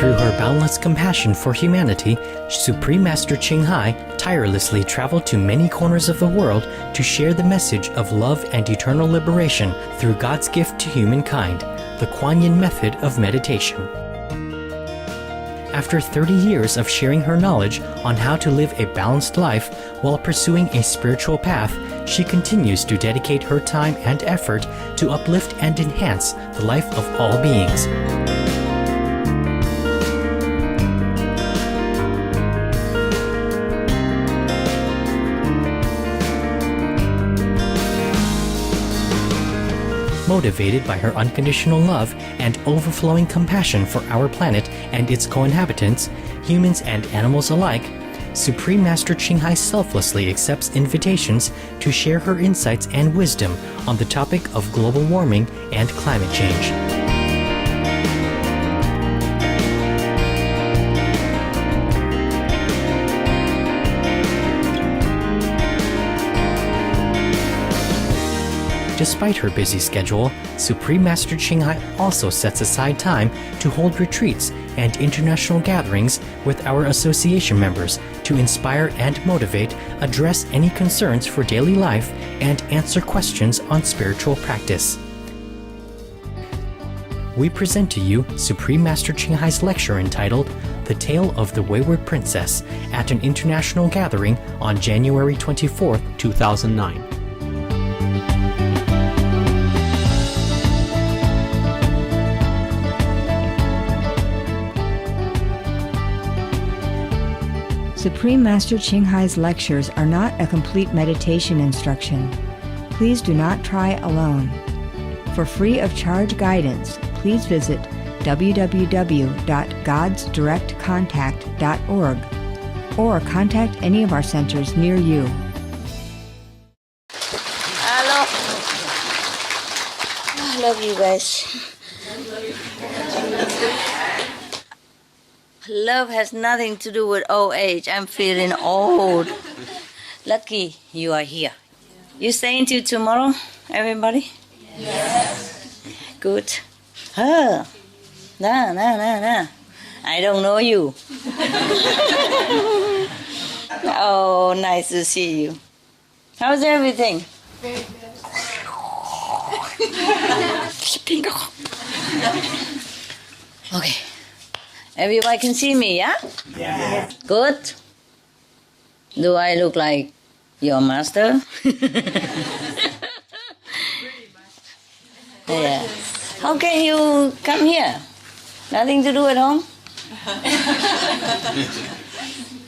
Through her boundless compassion for humanity, Supreme Master Ching Hai tirelessly traveled to many corners of the world to share the message of love and eternal liberation through God's gift to humankind, the Kuan Yin method of meditation. After 30 years of sharing her knowledge on how to live a balanced life while pursuing a spiritual path, she continues to dedicate her time and effort to uplift and enhance the life of all beings. Motivated by her unconditional love and overflowing compassion for our planet and its co-inhabitants, humans and animals alike, Supreme Master Ching Hai selflessly accepts invitations to share her insights and wisdom on the topic of global warming and climate change. Despite her busy schedule, Supreme Master Ching Hai also sets aside time to hold retreats and international gatherings with our association members to inspire and motivate, address any concerns for daily life, and answer questions on spiritual practice. We present to you Supreme Master Ching Hai's lecture entitled The Tale of the Wayward Princess at an international gathering on January 24th, 2009. Supreme Master Ching Hai's lectures are not a complete meditation instruction. Please do not try alone. For free of charge guidance, please visit www.godsdirectcontact.org or contact any of our centers near you. Hello. I love you guys. Love has nothing to do with old age. I'm feeling old. Lucky you are here. You staying till tomorrow, everybody? Yes. Good. Nah. I don't know you. Oh, nice to see you. How's everything? Very good. Okay. Everybody can see me, yeah? Yeah. Good. Do I look like your master? Yeah. How can you come here? Nothing to do at home?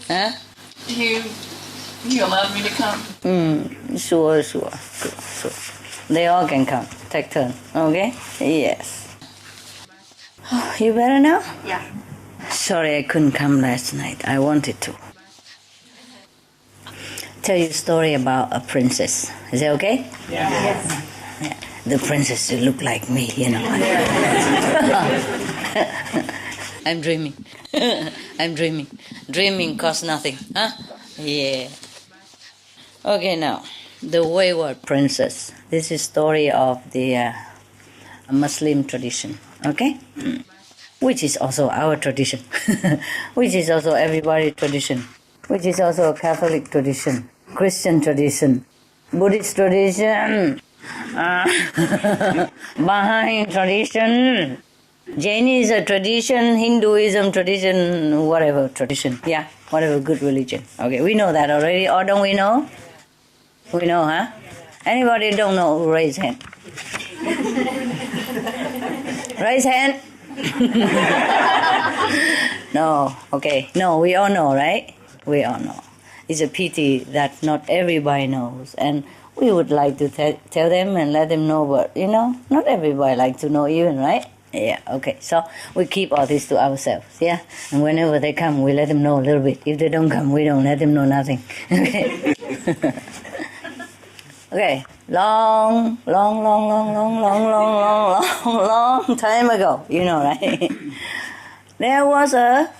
Huh? You allowed me to come? Sure. They all can come. Take turn. Okay? Yes. Oh, you better now? Yeah. Sorry I couldn't come last night. I wanted to. Tell you a story about a princess. Is that okay? Yeah. Yes. Yeah. The princess should look like me, you know. I'm dreaming. I'm dreaming. Dreaming costs nothing, huh? Yeah. Okay, now, the wayward princess. This is story of the Muslim tradition, okay? Which is also our tradition, which is also everybody's tradition, which is also a Catholic tradition, Christian tradition, Buddhist tradition, Baha'i tradition, Jainism tradition, Hinduism tradition, whatever tradition, yeah, whatever good religion. Okay, we know that already, or don't we know? We know, huh? Anybody don't know, raise hand. Raise hand. No, okay. No, we all know, right? We all know. It's a pity that not everybody knows. And we would like to tell them and let them know, but, you know, not everybody like to know even, right? Yeah, okay. So we keep all this to ourselves, yeah? And whenever they come, we let them know a little bit. If they don't come, we don't let them know nothing. Okay? Okay. Long time ago, you know, right? There was a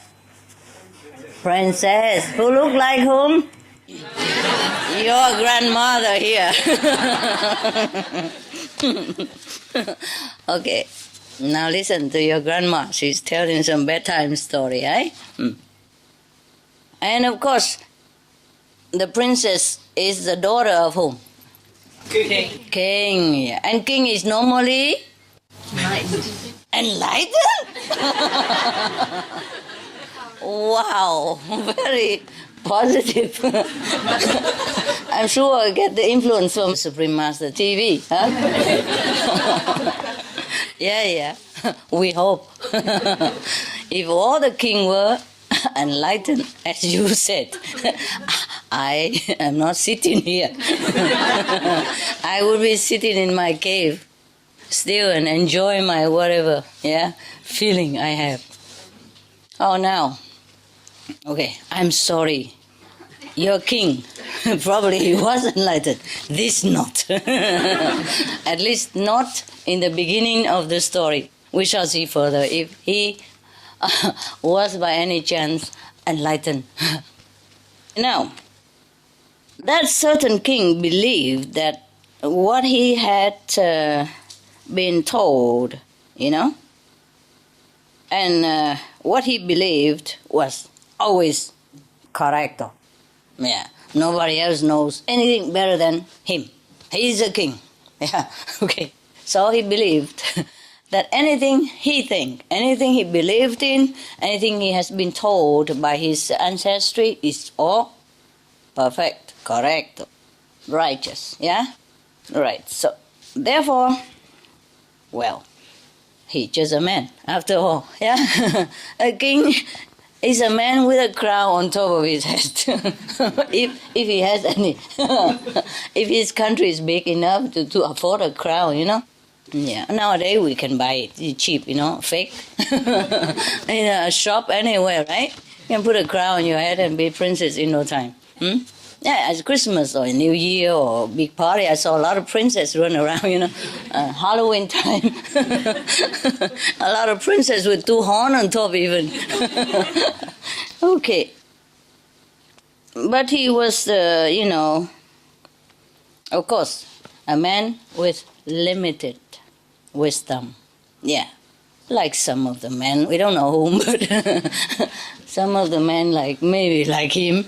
princess who looked like whom? Your grandmother here. Okay. Now listen to your grandma. She's telling some bedtime story, eh? And of course, the princess is the daughter of whom? King. King. Yeah. And king is normally enlightened? Wow, very positive. I'm sure I get the influence from Supreme Master TV. Huh? Yeah. We hope. If all the king were enlightened, as you said, I am not sitting here. I would be sitting in my cave still and enjoy my whatever, feeling I have. Oh, now, okay, I'm sorry. Your king, probably he was enlightened. This not. At least not in the beginning of the story. We shall see further if he was by any chance enlightened. Now, that certain king believed that what he had been told, and what he believed was always correct. Yeah, nobody else knows anything better than him. He is a king. Yeah, okay. So he believed that anything he think, anything he believed in, anything he has been told by his ancestry is all perfect, correct, righteous. Yeah, right. So therefore, well, he's just a man after all. Yeah, a king is a man with a crown on top of his head. if he has any, if his country is big enough to afford a crown, Yeah, nowadays we can buy it. It's cheap, fake. In a shop anywhere, right? You can put a crown on your head and be princess in no time. Yeah, at Christmas or New Year or big party, I saw a lot of princesses run around, Halloween time. A lot of princesses with 2 horns on top even. Okay. But he was, of course, a man with limited wisdom. Yeah. Like some of the men, we don't know whom, but some of the men, maybe like him,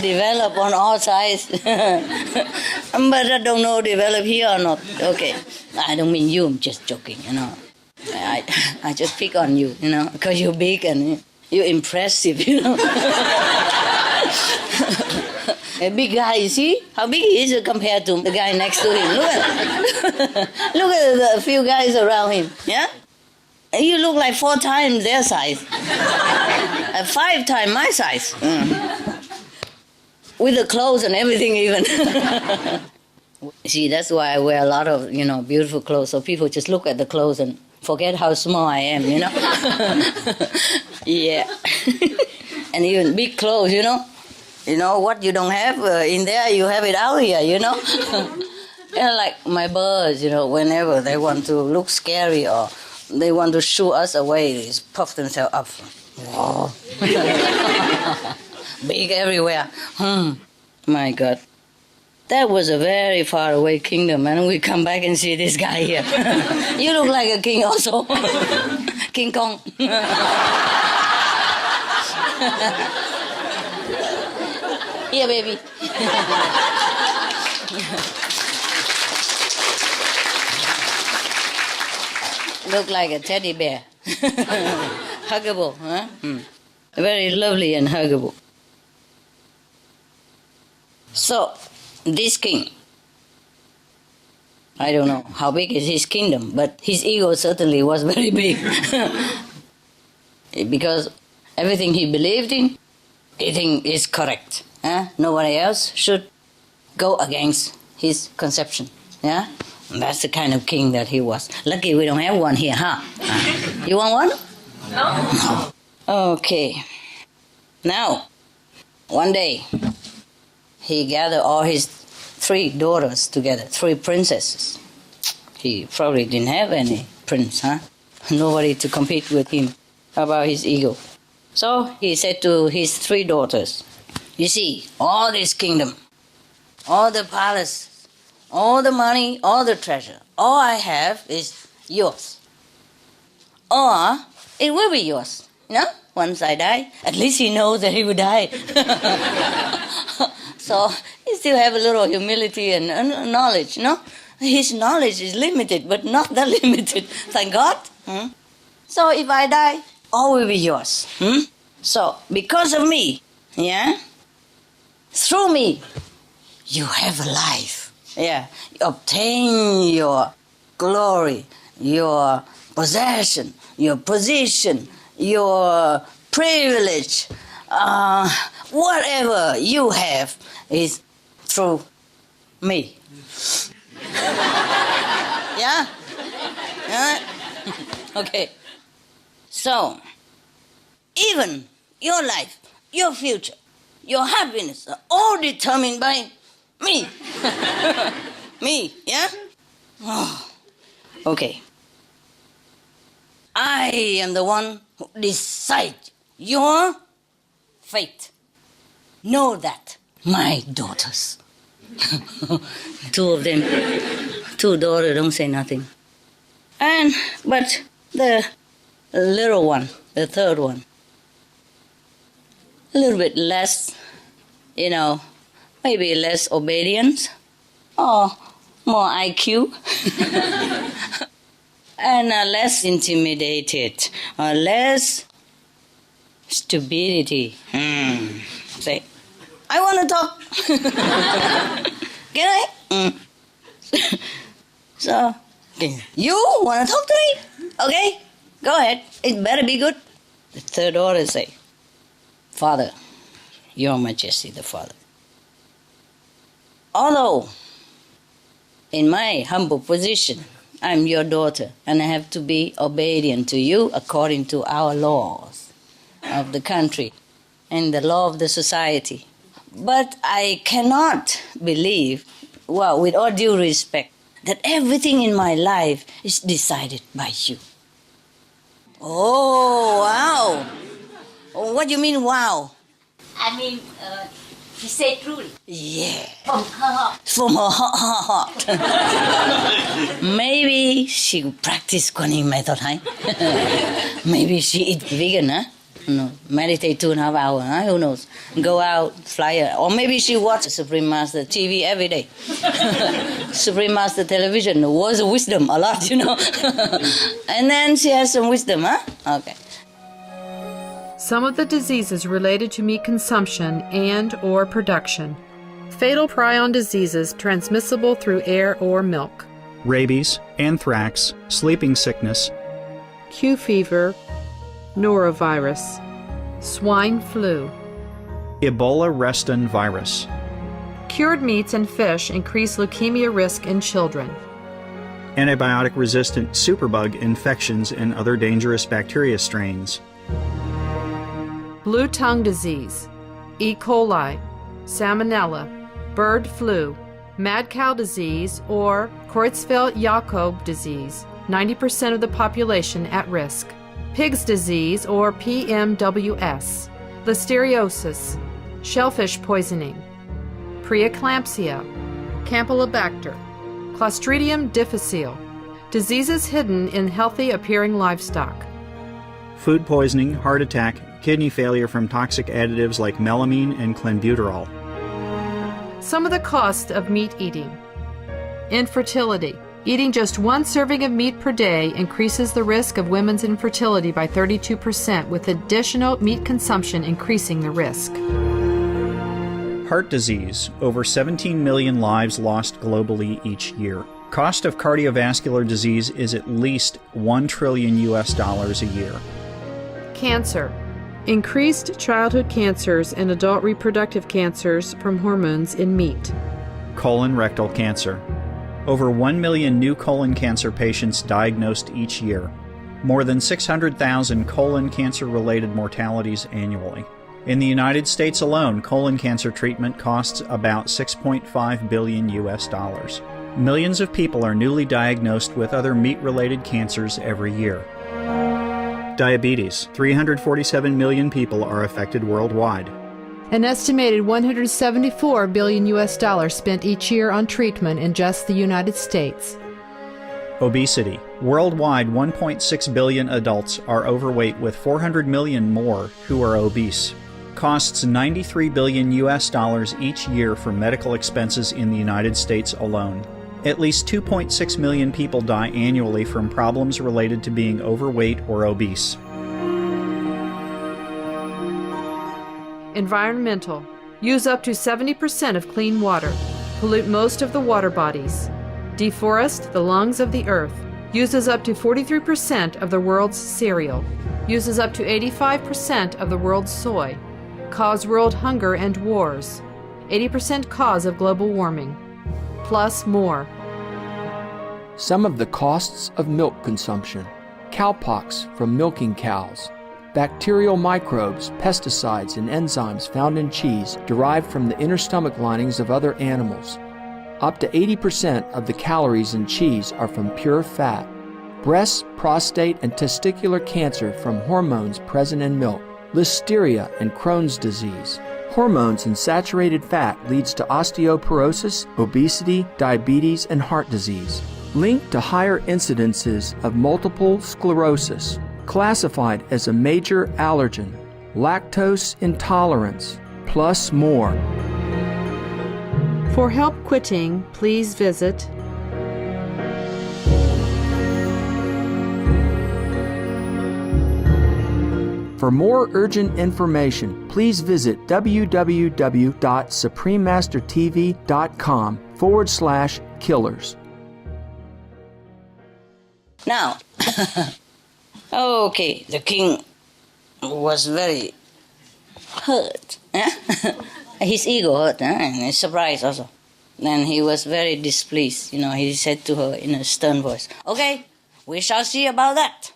develop on all sides. But I don't know develop here or not. Okay, I don't mean you, I'm just joking, I just pick on you, because you're big and you're impressive, A big guy, you see? How big he is compared to the guy next to him. Look at the few guys around him, yeah? And you look like 4 times their size. 5 times my size. With the clothes and everything even. See, that's why I wear a lot of, beautiful clothes, so people just look at the clothes and forget how small I am, Yeah. And even big clothes, what you don't have in there, you have it out here, Like my birds, whenever they want to look scary or they want to shoo us away, they just puff themselves up. Whoa. Big everywhere. My God. That was a very far away kingdom, and we come back and see this guy here. You look like a king also. King Kong. Here, baby. Look like a teddy bear. Huggable, huh? Very lovely and huggable. So, this king, I don't know how big is his kingdom, but his ego certainly was very big. Because everything he believed in, he think is correct. Nobody else should go against his conception. Yeah, and that's the kind of king that he was. Lucky we don't have one here, huh? You want one? No. Okay. Now, one day, he gathered all his 3 daughters together, 3 princesses. He probably didn't have any prince, huh? Nobody to compete with him about his ego. So he said to his 3 daughters, you see, all this kingdom, all the palace, all the money, all the treasure, all I have is yours. Or it will be yours, once I die. At least he knows that he will die. So he still have a little humility and knowledge, His knowledge is limited, but not that limited, thank God. So if I die, all will be yours. So because of me, through me, you have a life. You obtain your glory, your possession, your position, your privilege, whatever you have is through me. Yeah? Okay. So, even your life, your future, your happiness are all determined by me. Me, yeah? Oh, okay. I am the one who decides your fate. Know that, my daughters. Two of them, two daughters don't say nothing. But the little one, the third one, a little bit less, maybe less obedience or more IQ and less intimidated or less stupidity. Say, I want to talk. Can I? So, you want to talk to me? Okay, go ahead. It better be good. The third order say, Father, Your Majesty the Father. Although, in my humble position, I'm your daughter, and I have to be obedient to you according to our laws of the country and the law of the society. But I cannot believe, with all due respect, that everything in my life is decided by you. Oh, wow. What do you mean, wow? I mean, she said truly. Yeah. From her heart. From her heart. Maybe she practice Kuan method, huh? Maybe she eat vegan, huh? No, meditate 2.5 hours, huh? Who knows? Go out, fly, or maybe she watch Supreme Master TV every day. Supreme Master television, words of wisdom, a lot, And then she has some wisdom, huh? Okay. Some of the diseases related to meat consumption and or production. Fatal prion diseases transmissible through air or milk. Rabies, anthrax, sleeping sickness, Q fever, norovirus, swine flu. Ebola reston virus, Cured meats and fish increase leukemia risk in children. antibiotic-resistant superbug infections and other dangerous bacteria strains, Blue tongue disease, E. coli, salmonella, bird flu, mad cow disease, or Creutzfeldt-Jakob disease, 90% of the population at risk. Pig's disease, or PMWS, listeriosis, shellfish poisoning, preeclampsia, Campylobacter, Clostridium difficile, diseases hidden in healthy appearing livestock. food poisoning, heart attack, kidney failure from toxic additives like melamine and clenbuterol. Some of the costs of meat eating. Infertility. Eating just 1 serving of meat per day increases the risk of women's infertility by 32%, with additional meat consumption increasing the risk. Heart disease, over 17 million lives lost globally each year. Cost of cardiovascular disease is at least $1 trillion a year. Cancer. Increased childhood cancers and adult reproductive cancers from hormones in meat. Colon rectal cancer. Over 1 million new colon cancer patients diagnosed each year. More than 600,000 colon cancer-related mortalities annually. In the United States alone, colon cancer treatment costs about $6.5 billion. Millions of people are newly diagnosed with other meat-related cancers every year. Diabetes. 347 million people are affected worldwide. An estimated $174 billion spent each year on treatment in just the United States. Obesity. Worldwide, 1.6 billion adults are overweight, with 400 million more who are obese. Costs $93 billion each year for medical expenses in the United States alone. At least 2.6 million people die annually from problems related to being overweight or obese. Environmental. Use up to 70% of clean water. Pollute most of the water bodies. Deforest the lungs of the earth. Uses up to 43% of the world's cereal. Uses up to 85% of the world's soy. Cause world hunger and wars. 80% cause of global warming. Plus more. Some of the costs of milk consumption. Cowpox from milking cows. Bacterial microbes, pesticides, and enzymes found in cheese derived from the inner stomach linings of other animals. Up to 80% of the calories in cheese are from pure fat. Breast, prostate, and testicular cancer from hormones present in milk. Listeria and Crohn's disease. Hormones in saturated fat leads to osteoporosis, obesity, diabetes, and heart disease. Linked to higher incidences of multiple sclerosis. Classified as a major allergen. Lactose intolerance. Plus more. For help quitting, please visit For more urgent information, please visit www.suprememastertv.com/killers. Now, okay, the king was very hurt. His ego hurt, and he's surprised also. And he was very displeased. He said to her in a stern voice, "Okay, we shall see about that."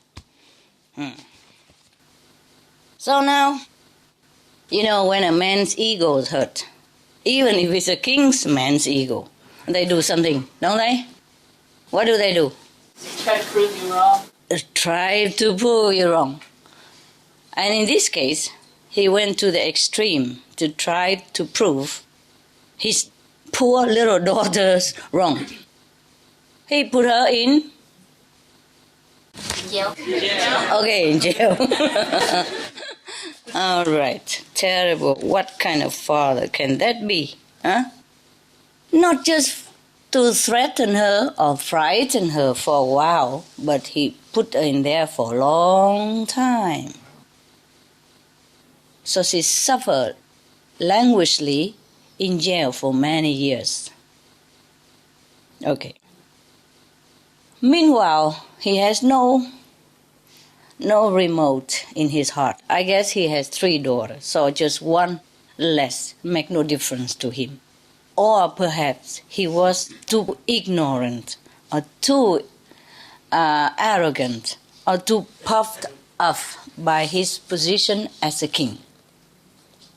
So now, when a man's ego is hurt, even if it's a king's man's ego, they do something, don't they? What do? Try to prove you wrong. Try to prove you wrong. And in this case, he went to the extreme to try to prove his poor little daughter's wrong. He put her in? Jail. Okay, in jail. All right, terrible. What kind of father can that be? Not just to threaten her or frighten her for a while, but he put her in there for a long time. So she suffered languishingly in jail for many years. Okay. Meanwhile, he has no remote in his heart. I guess he has 3 daughters, so just one less make no difference to him. Or perhaps he was too ignorant or too arrogant or too puffed up by his position as a king.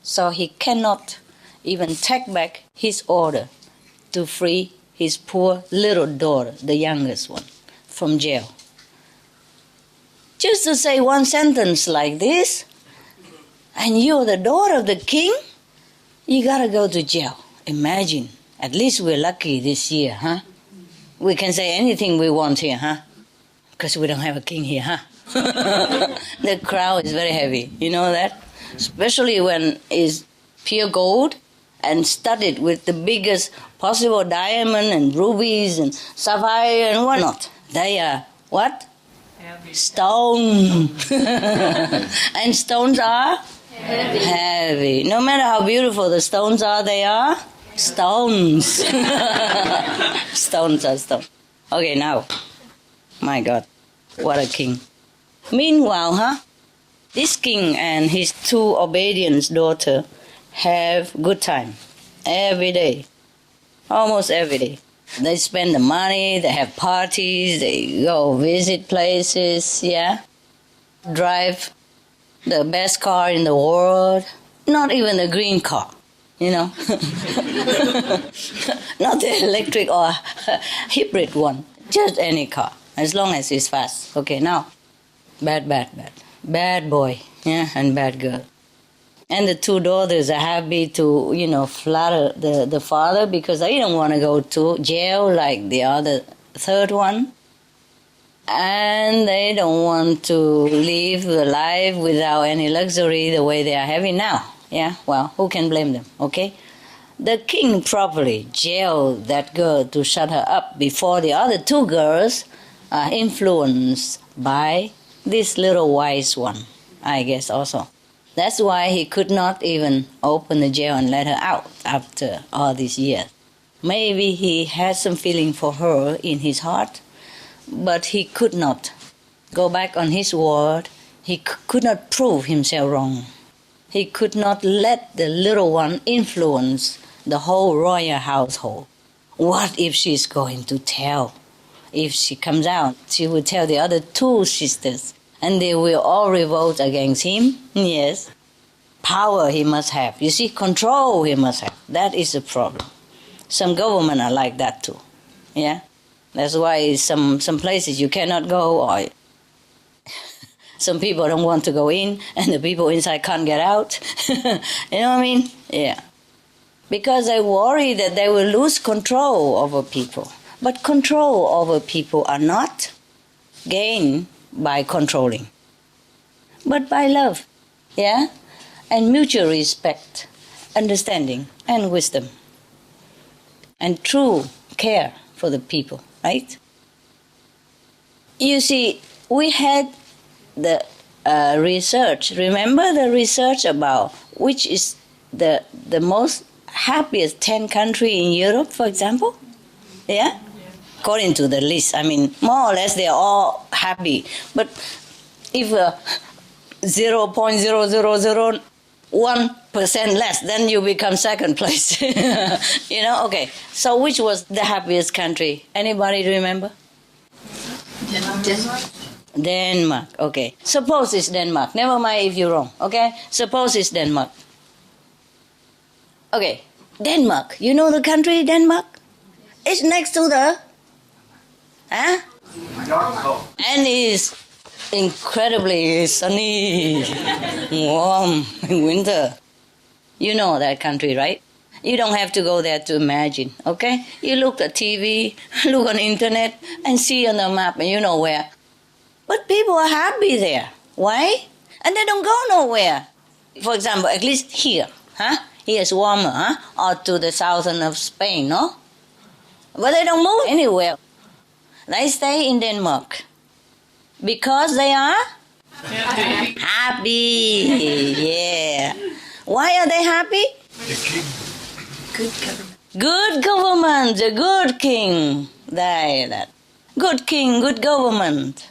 So he cannot even take back his order to free his poor little daughter, the youngest one, from jail. Just to say one sentence like this, and you're the daughter of the king, you gotta go to jail. Imagine. At least we're lucky this year, huh? We can say anything we want here, huh? Because we don't have a king here, huh? The crowd is very heavy. You know that? Especially when it's pure gold and studded with the biggest possible diamond and rubies and sapphire and whatnot. They are what? Heavy. Stone. And stones are? Heavy. No matter how beautiful the stones are, they are stones. Stones are stones. Okay, now. My God, what a king. Meanwhile, this king and his 2 obedient daughters have good time every day, almost every day. They spend the money, they have parties, they go visit places, drive the best car in the world, not even the green car, not the electric or hybrid one, just any car, as long as it's fast. Okay, now, bad boy, and bad girl. And the 2 daughters are happy to, flatter the father because they don't want to go to jail like the other 3rd one. And they don't want to live the life without any luxury the way they are having now. Yeah, well, who can blame them, okay? The king probably jailed that girl to shut her up before the other two girls are influenced by this little wise one, I guess also. That's why he could not even open the jail and let her out after all these years. Maybe he had some feeling for her in his heart, but he could not go back on his word. He could not prove himself wrong. He could not let the little one influence the whole royal household. What if she's going to tell? If she comes out, she will tell the other two sisters, and they will all revolt against him. Yes. Power he must have. You see, control he must have. That is the problem. Some government are like that too. Yeah? That's why some places you cannot go, or some people don't want to go in, and the people inside can't get out. You know what I mean? Yeah. Because they worry that they will lose control over people. But control over people are not gained by controlling, but by love, yeah? And mutual respect, understanding, and wisdom, and true care for the people, right? You see, we had the research. Remember the research about which is the most happiest 10 countries in Europe, for example? Yeah? According to the list, I mean, more or less they're all happy. But if 0.0001% less, then you become second place. You know, okay. So which was the happiest country? Anybody remember? Denmark. Denmark, okay. Suppose it's Denmark. Never mind if you're wrong, okay? Suppose it's Denmark. Okay, Denmark. You know the country Denmark? It's next to the... Huh? And it's incredibly sunny, warm in winter. You know that country, right? You don't have to go there to imagine, okay? You look at TV, look on the internet, and see on the map, and you know where. But people are happy there. Why? And they don't go nowhere. For example, at least here, huh? Here is warmer, huh? Or to the southern of Spain, no? But they don't move anywhere. They stay in Denmark because they are happy. Yeah. Why are they happy? Good government. Good government, the good king. That. Good king, good government.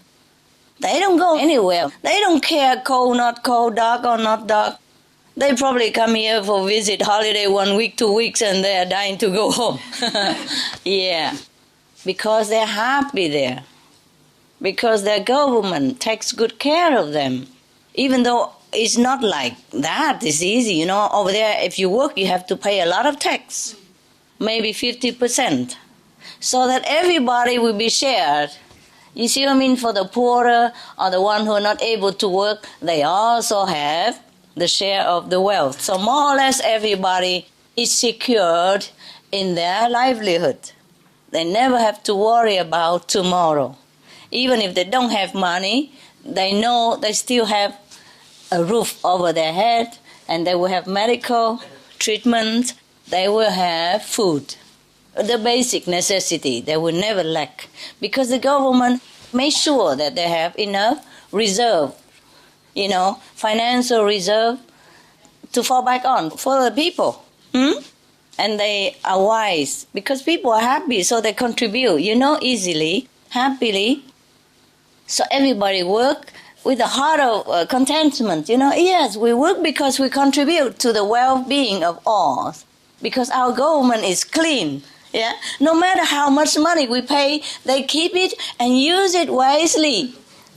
They don't go anywhere. They don't care cold, not cold, dark or not dark. They probably come here for visit, holiday 1 week, 2 weeks, and they are dying to go home. Yeah. Because they're happy there. Because their government takes good care of them. Even though it's not like that, it's easy, you know. Over there, if you work, you have to pay a lot of tax. Maybe 50%. So that everybody will be shared. You see what I mean? For the poorer or the one who are not able to work, they also have the share of the wealth. So more or less everybody is secured in their livelihood. They never have to worry about tomorrow. Even if they don't have money, they know they still have a roof over their head, and they will have medical treatment, they will have food. The basic necessity, they will never lack. Because the government makes sure that they have enough reserve, you know, financial reserve to fall back on for the people. And they are wise because people are happy, so they contribute, you know, easily, happily. So everybody work with a heart of contentment, you know. Yes, we work because we contribute to the well-being of all, because our government is clean. Yeah, no matter how much money we pay, they keep it and use it wisely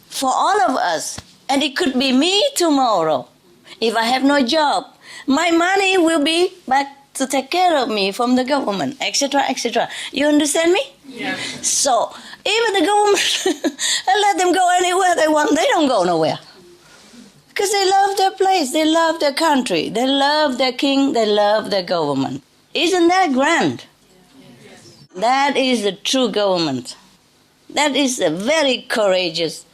for all of us. And it could be me tomorrow. If I have no job, my money will be back to take care of me from the government, etc., etc. You understand me? Yeah. So, even the government, let them go anywhere they want, they don't go nowhere. Because they love their place, they love their country, they love their king, they love their government. Isn't that grand? That is the true government. That is a very courageous,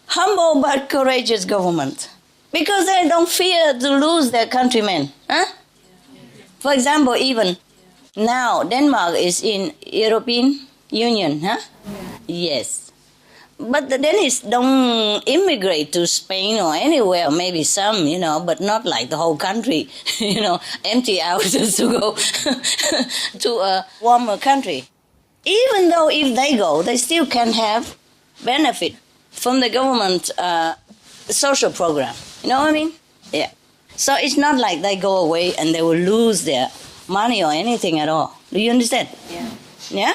humble but courageous government. Because they don't fear to lose their countrymen. Huh? For example, even now Denmark is in European Union. Huh? Yes. But the Danish don't immigrate to Spain or anywhere, maybe some, but not like the whole country, empty houses to go to a warmer country. Even though if they go, they still can have benefit from the government social program. You know what I mean? Yeah. So it's not like they go away and they will lose their money or anything at all. Do you understand? Yeah. Yeah?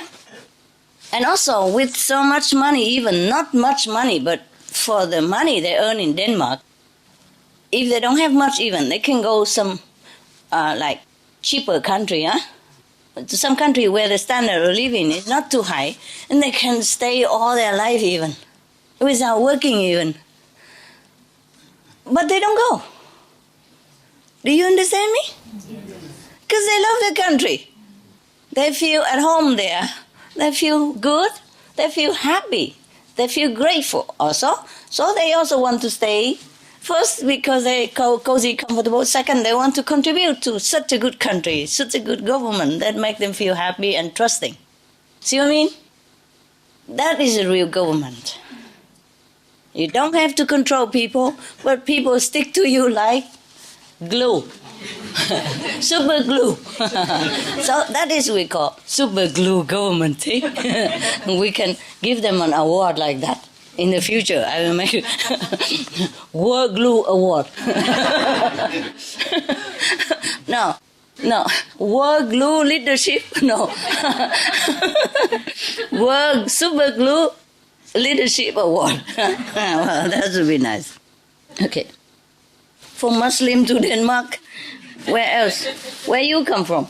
And also with so much money, even not much money, but for the money they earn in Denmark, if they don't have much even, they can go some like cheaper country, to some country where the standard of living is not too high, and they can stay all their life even, without working even. But they don't go. Do you understand me? Because they love their country. They feel at home there. They feel good. They feel happy. They feel grateful also. So they also want to stay. First, because they're cozy, comfortable. Second, they want to contribute to such a good country, such a good government that make them feel happy and trusting. See what I mean? That is a real government. You don't have to control people, but people stick to you like glue. Super glue. So that is what we call super glue government. We can give them an award like that. In the future, I will make it World Glue Award. No. World Glue Leadership? No. World Super Glue Leadership Award. Well, that would be nice. Okay. From Muslim to Denmark. Where else? Where you come from?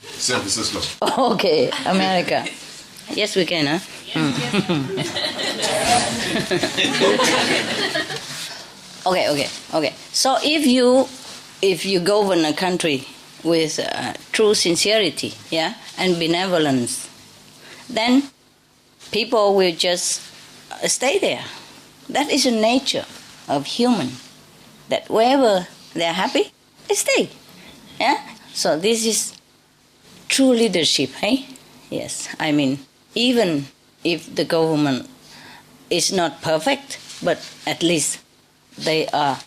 San Francisco. Okay, America. Yes, we can, huh? Okay. So if you govern a country with true sincerity, and benevolence, then people will just stay there. That is the nature of human. That wherever they're happy, they stay. Yeah. So this is true leadership, hey? Yes. I mean, even if the government is not perfect, but at least they are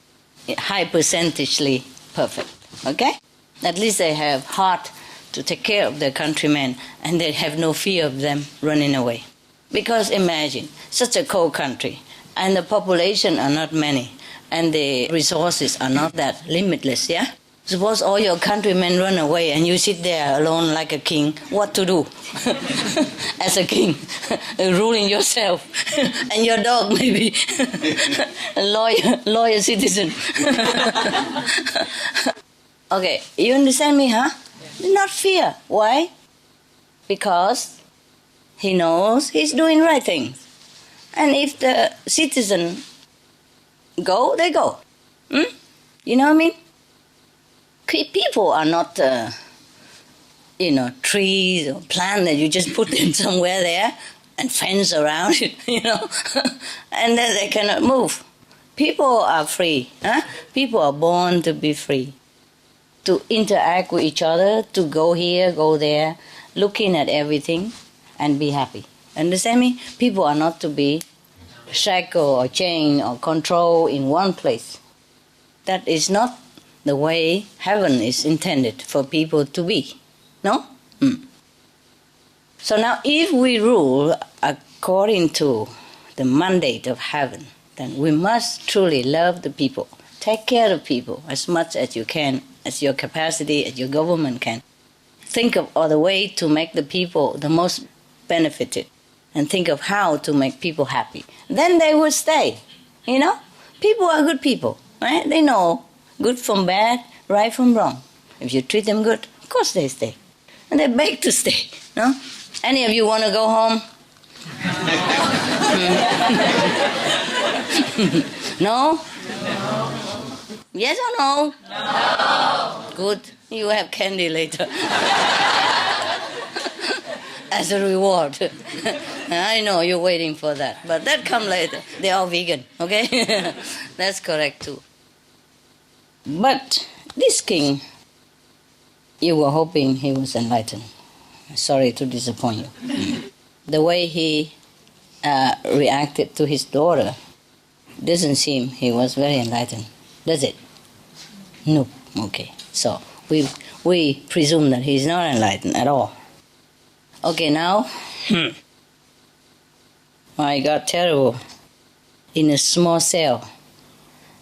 high percentagely perfect, okay? At least they have heart to take care of their countrymen, and they have no fear of them running away. Because imagine, such a cold country, and the population are not many, and the resources are not that limitless, yeah? Suppose all your countrymen run away and you sit there alone like a king. What to do? As a king, ruling yourself and your dog maybe, a loyal citizen. Okay, you understand me, huh? Not fear. Why? Because he knows he's doing right things. And if the citizen go, they go. You know what I mean? People are not, trees or plants that you just put them somewhere there and fence around it, and then they cannot move. People are free. Huh? People are born to be free, to interact with each other, to go here, go there, looking at everything and be happy. Understand me? People are not to be shackled or chained or controlled in one place. That is not the way heaven is intended for people to be. No? So now if we rule according to the mandate of heaven, then we must truly love the people. Take care of people as much as you can, as your capacity, as your government can. Think of other way to make the people the most benefited, and think of how to make people happy. Then they will stay. People are good people, right? They know good from bad, right from wrong. If you treat them good, of course they stay. And they beg to stay, no? Any of you want to go home? No? Yes or no? No. Good. You have candy later. as a reward. I know you're waiting for that, but that come later. They are vegan, okay? That's correct too. But this king, you were hoping he was enlightened. Sorry to disappoint you. The way he reacted to his daughter doesn't seem he was very enlightened, does it? No. Okay. So we presume that he's not enlightened at all. Okay, now, my God, terrible. In a small cell,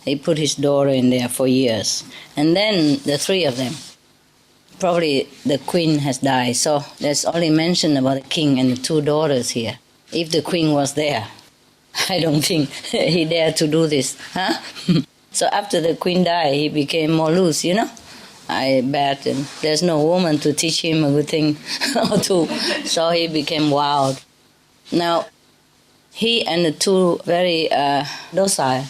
he put his daughter in there for years. And then the three of them, probably the queen has died, so there's only mention about the king and the two daughters here. If the queen was there, I don't think he dared to do this, huh? So after the queen died, he became more loose, you know? I bet, and there's no woman to teach him a good thing or two, so he became wild. Now, he and the two very docile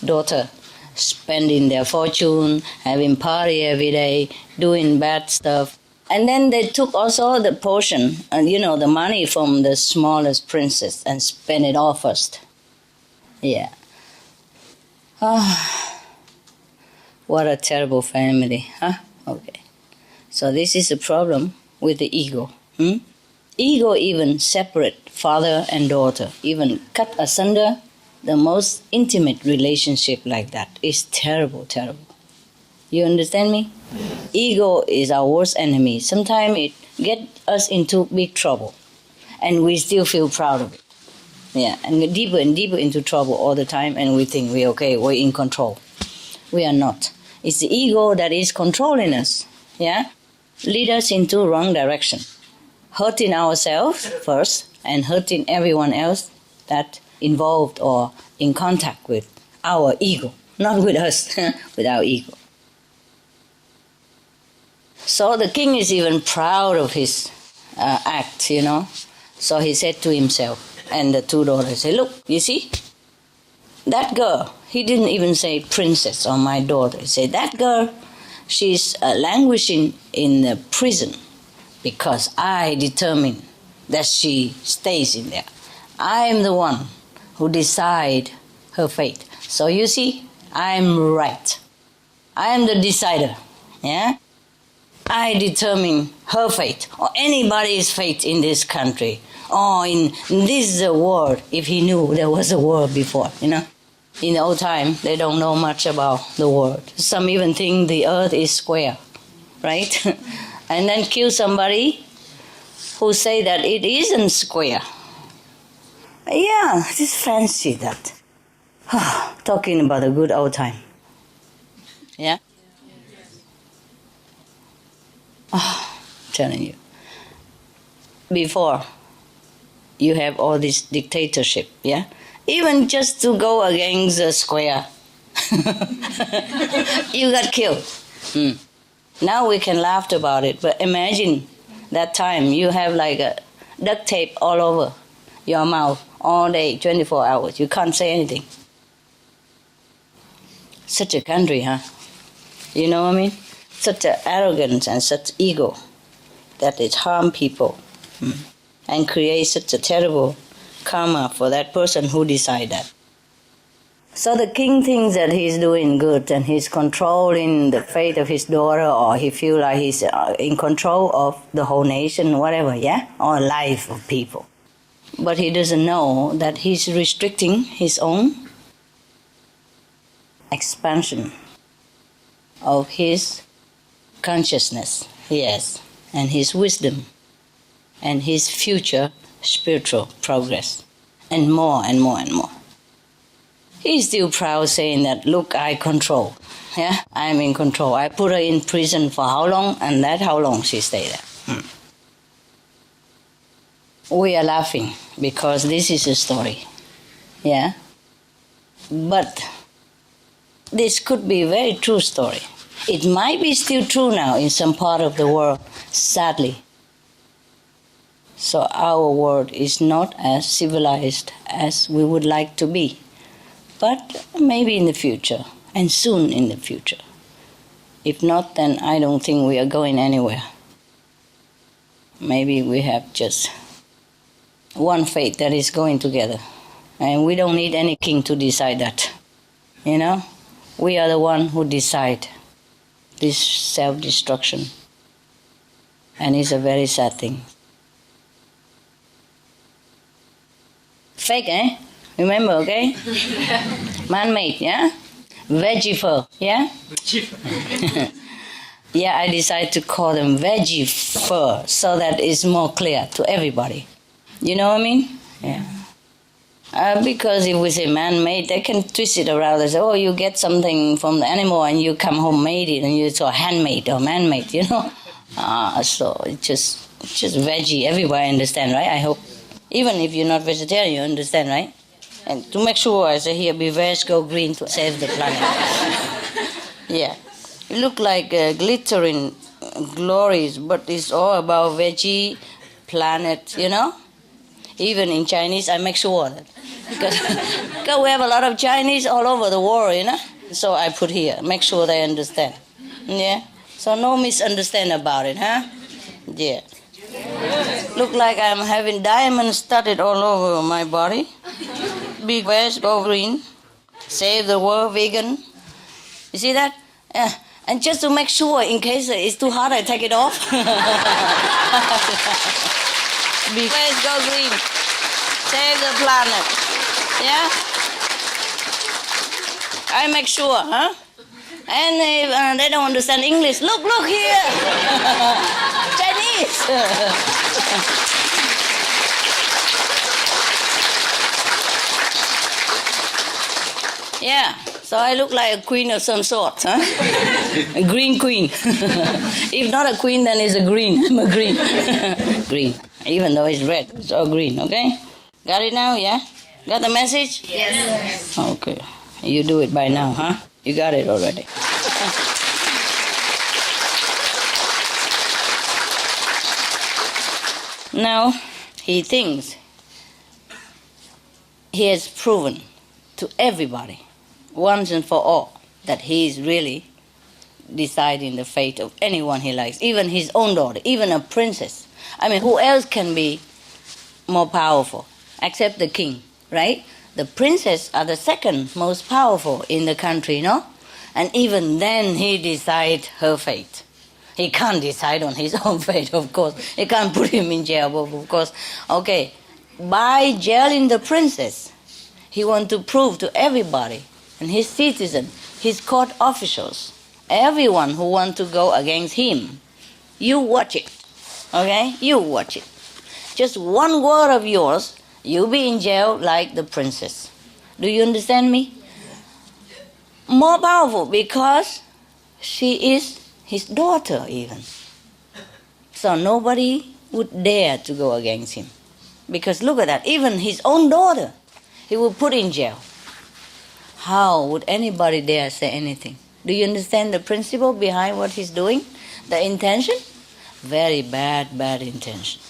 daughter spending their fortune, having party every day, doing bad stuff. And then they took also the portion, the money from the smallest princess and spent it all first. Yeah. What a terrible family, huh? Okay. So this is a problem with the ego. Ego even separate father and daughter, even cut asunder the most intimate relationship like that. Is terrible, terrible. You understand me? Yes. Ego is our worst enemy. Sometimes it gets us into big trouble, and we still feel proud of it. Yeah, and get deeper and deeper into trouble all the time, and we think we're okay, we're in control. We are not. It's the ego that is controlling us, yeah? Lead us into wrong direction. Hurting ourselves first, and hurting everyone else that involved or in contact with our ego. Not with us, with our ego. So the king is even proud of his act, So he said to himself, and the two daughters say, look, you see, that girl, he didn't even say princess or my daughter. He said, that girl, she's languishing in the prison because I determine that she stays in there. I am the one who decide her fate. So you see, I'm right. I am the decider, yeah? I determine her fate or anybody's fate in this country or in this world, if he knew there was a world before, In the old time, they don't know much about the world. Some even think the earth is square, right? And then kill somebody who say that it isn't square. Yeah, just fancy that. Talking about a good old time. Yeah? Telling you. Before, you have all this dictatorship, yeah? Even just to go against the square, you got killed. Now we can laugh about it, but imagine that time you have like a duct tape all over your mouth all day, 24 hours. You can't say anything. Such a country, huh? You know what I mean? Such an arrogance and such ego that it harm people and create such a terrible karma for that person who decide that. So the king thinks that he's doing good and he's controlling the fate of his daughter, or he feels like he's in control of the whole nation, whatever, yeah? Or life of people. But he doesn't know that he's restricting his own expansion of his consciousness, yes, and his wisdom, and his future spiritual progress, and more and more and more. He's still proud saying that, look, I control, yeah, I'm in control. I put her in prison for how long, and that how long she stayed there. We are laughing because this is a story, yeah? But this could be a very true story. It might be still true now in some part of the world, sadly. So our world is not as civilized as we would like to be. But maybe in the future, and soon in the future. If not, then I don't think we are going anywhere. maybe we have just one fate that is going together. And we don't need any king to decide that. You know? We are the one who decide this self-destruction. And it's a very sad thing. Fake, eh? Remember, okay? Man-made, yeah? Veggie fur, yeah? Yeah, I decided to call them veggie fur so that it's more clear to everybody. You know what I mean? Yeah. Because if we say man-made, they can twist it around and say, oh, you get something from the animal and you come home made it and you saw handmade or man-made, you know? So it's just veggie. Everybody understand, right? I hope. Even if you're not vegetarian, you understand, right? And to make sure, I say here, be veg, go green to save the planet. Yeah. It look like glittering glories, but it's all about veggie, planet, you know? Even in Chinese, I make sure that. Because we have a lot of Chinese all over the world, you know? So I put here, make sure they understand. Yeah? So no misunderstand about it, huh? Yeah. Look like I'm having diamonds studded all over my body. Be veg, go green. Save the world, vegan. You see that? Yeah. And just to make sure, in case it's too hot, I take it off. Be veg, go green. Save the planet. Yeah? I make sure, huh? And if they don't understand English, look here. Chinese. Yeah, so I look like a queen of some sort, huh? A green queen. If not a queen, then it's a green. I'm a green. Green. Even though it's red, it's all green, okay? Got it now, yeah? Got the message? Yes. Okay. You do it by now, huh? You got it already. Now, he thinks he has proven to everybody, once and for all, that he is really deciding the fate of anyone he likes, even his own daughter, even a princess. I mean, who else can be more powerful except the king, right? The princes are the second most powerful in the country, no? And even then he decides her fate. He can't decide on his own fate, of course. He can't put him in jail, of course. Okay, by jailing the princess, he wants to prove to everybody, and his citizens, his court officials, everyone who wants to go against him, you watch it, okay? You watch it. Just one word of yours, you'll be in jail like the princess. Do you understand me? More powerful because she is his daughter even. So nobody would dare to go against him. Because look at that, even his own daughter, he would put in jail. How would anybody dare say anything? Do you understand the principle behind what he's doing? The intention? Very bad intention.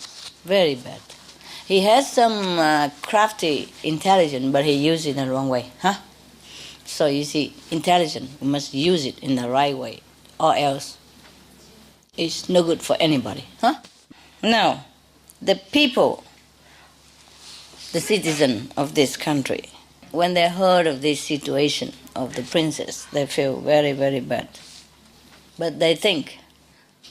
Very bad. He has some crafty intelligence, but he used it in the wrong way. Huh? So you see, intelligence, we must use it in the right way, or else it's no good for anybody. Huh? Now, the people, the citizen of this country, when they heard of this situation of the princess, they feel very, very bad. But they think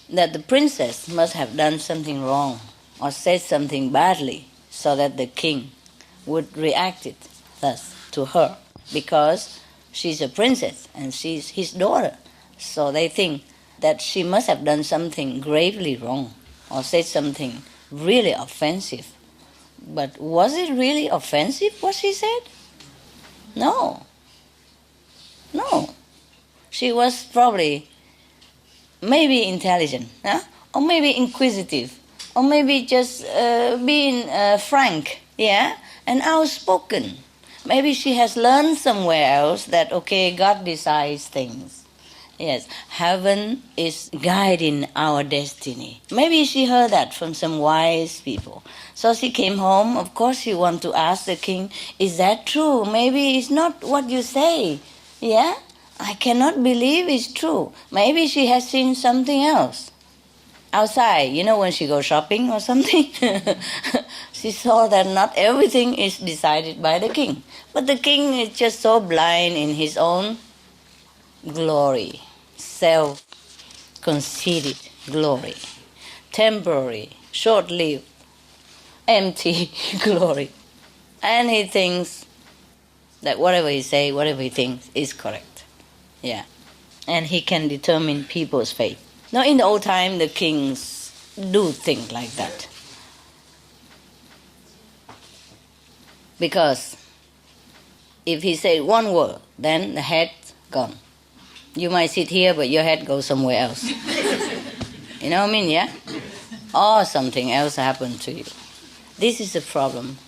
that the princess must have done something wrong or said something badly so that the king would react it thus to her, because she's a princess and she's his daughter. So they think that she must have done something gravely wrong or said something really offensive. But was it really offensive what she said? No. She was probably maybe intelligent, huh? Or maybe inquisitive, or maybe just being frank, yeah, and outspoken. Maybe she has learned somewhere else that, okay, God decides things. Yes, heaven is guiding our destiny. Maybe she heard that from some wise people. So she came home. Of course, she wanted to ask the king, is that true? Maybe it's not what you say. Yeah? I cannot believe it's true. Maybe she has seen something else outside, when she goes shopping or something, she saw that not everything is decided by the king. But the king is just so blind in his own glory, self-conceited glory, temporary, short-lived, empty glory. And he thinks that whatever he says, whatever he thinks is correct. Yeah. And he can determine people's fate. Now, in the old time, the kings do think like that. Because if he said one word, then the head gone. You might sit here, but your head goes somewhere else. You know what I mean, yeah? Or something else happened to you. This is the problem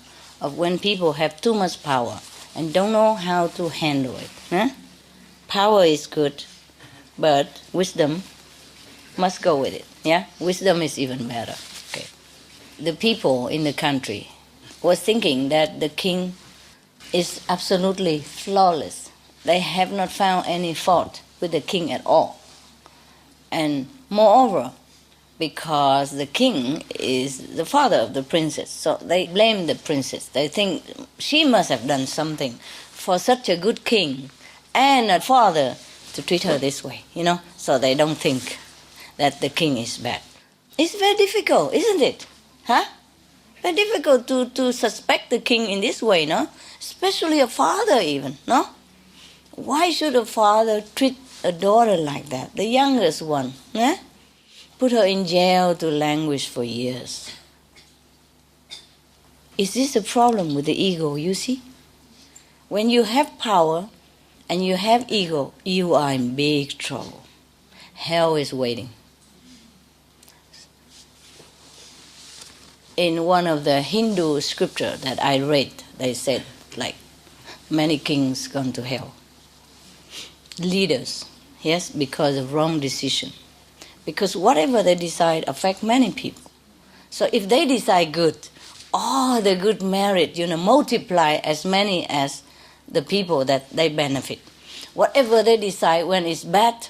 of when people have too much power and don't know how to handle it. Huh? Power is good, but wisdom must go with it. Yeah, wisdom is even better. Okay. The people in the country was thinking that the king is absolutely flawless. They have not found any fault with the king at all. And moreover, because the king is the father of the princess, so they blame the princess. They think she must have done something for such a good king and a father to treat her this way, so they don't think that the king is bad. It's very difficult, isn't it? Huh? Very difficult to suspect the king in this way, no? Especially a father even, no? Why should a father treat a daughter like that, the youngest one? Eh? Put her in jail to languish for years. Is this a problem with the ego, you see? When you have power and you have ego, you are in big trouble. Hell is waiting. In one of the Hindu scripture that I read, they said, like, many kings gone to hell. Leaders, yes, because of wrong decision. Because whatever they decide affect many people. So if they decide good, all the good merit, multiply as many as the people that they benefit. Whatever they decide when it's bad,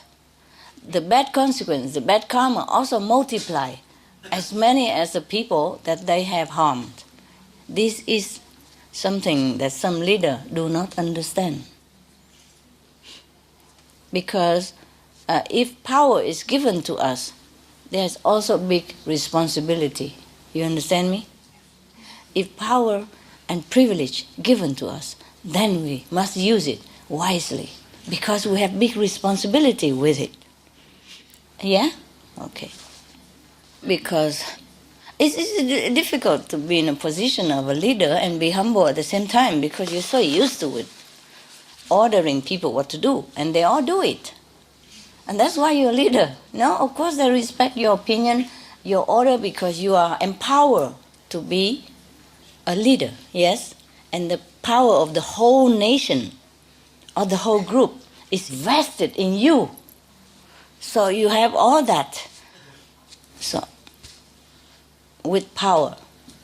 the bad consequence, the bad karma also multiply as many as the people that they have harmed. This is something that some leaders do not understand. Because if power is given to us, there's also big responsibility. You understand me? If power and privilege given to us, then we must use it wisely, because we have big responsibility with it. Yeah? Okay. Because it's difficult to be in a position of a leader and be humble at the same time, because you're so used to it, ordering people what to do, and they all do it. And that's why you're a leader. No, of course they respect your opinion, your order, because you are empowered to be a leader, yes? And the power of the whole nation or the whole group is vested in you. So you have all that. So with power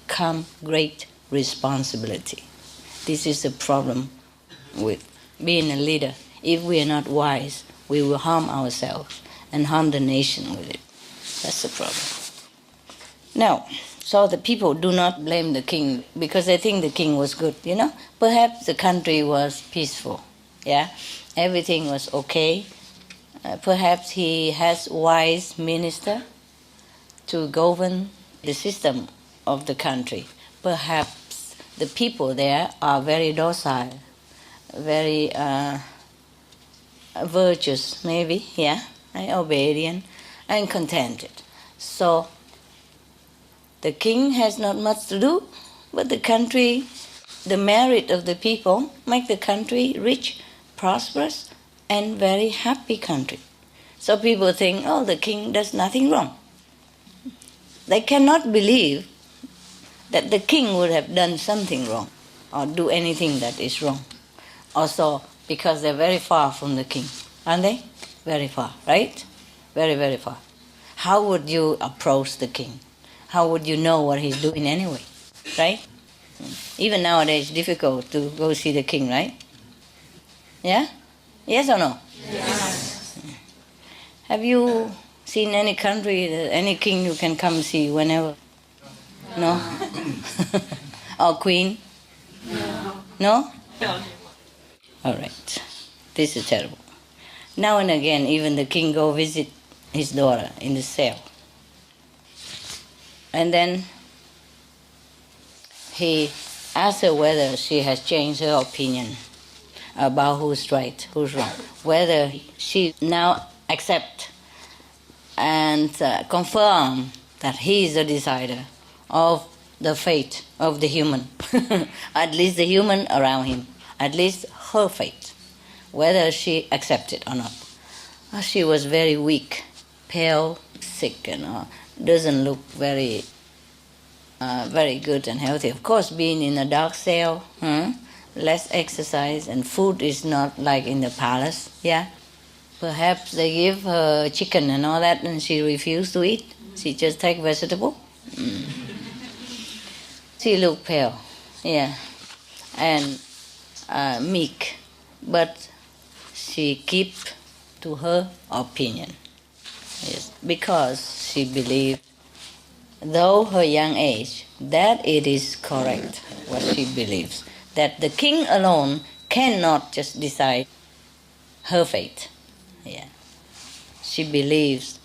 come great responsibility. This is the problem with being a leader. If we are not wise, we will harm ourselves and harm the nation with it. That's the problem. Now, so the people do not blame the king because they think the king was good, Perhaps the country was peaceful, yeah? Everything was okay. Perhaps he has wise minister to govern the system of the country. Perhaps the people there are very docile, very virtuous, maybe, yeah, and obedient and contented. So the king has not much to do, but the country, the merit of the people, make the country rich, prosperous, and very happy country. So people think, the king does nothing wrong. They cannot believe that the king would have done something wrong or do anything that is wrong. Also, because they're very far from the king, aren't they? Very far, right? Very, very far. How would you approach the king? How would you know what he's doing anyway, right? Even nowadays, it's difficult to go see the king, right? Yeah? Yes or no? Yes. Have you See, in any country, any king you can come see whenever. No? Or queen? No? All right. This is terrible. Now and again, even the king go visit his daughter in the cell. And then he asks her whether she has changed her opinion about who's right, who's wrong. Whether she now accept and confirm that he is the decider of the fate of the human, at least the human around him, at least her fate, whether she accepts it or not. She was very weak, pale, sick, and doesn't look very good and healthy. Of course, being in a dark cell, less exercise, and food is not like in the palace, yeah. Perhaps they give her chicken and all that, and she refused to eat. She just take vegetable. She looked pale, yeah, and meek, but she keep to her opinion, yes, because she believed, though her young age, that it is correct what she believes, that the king alone cannot just decide her fate. Yeah, she believes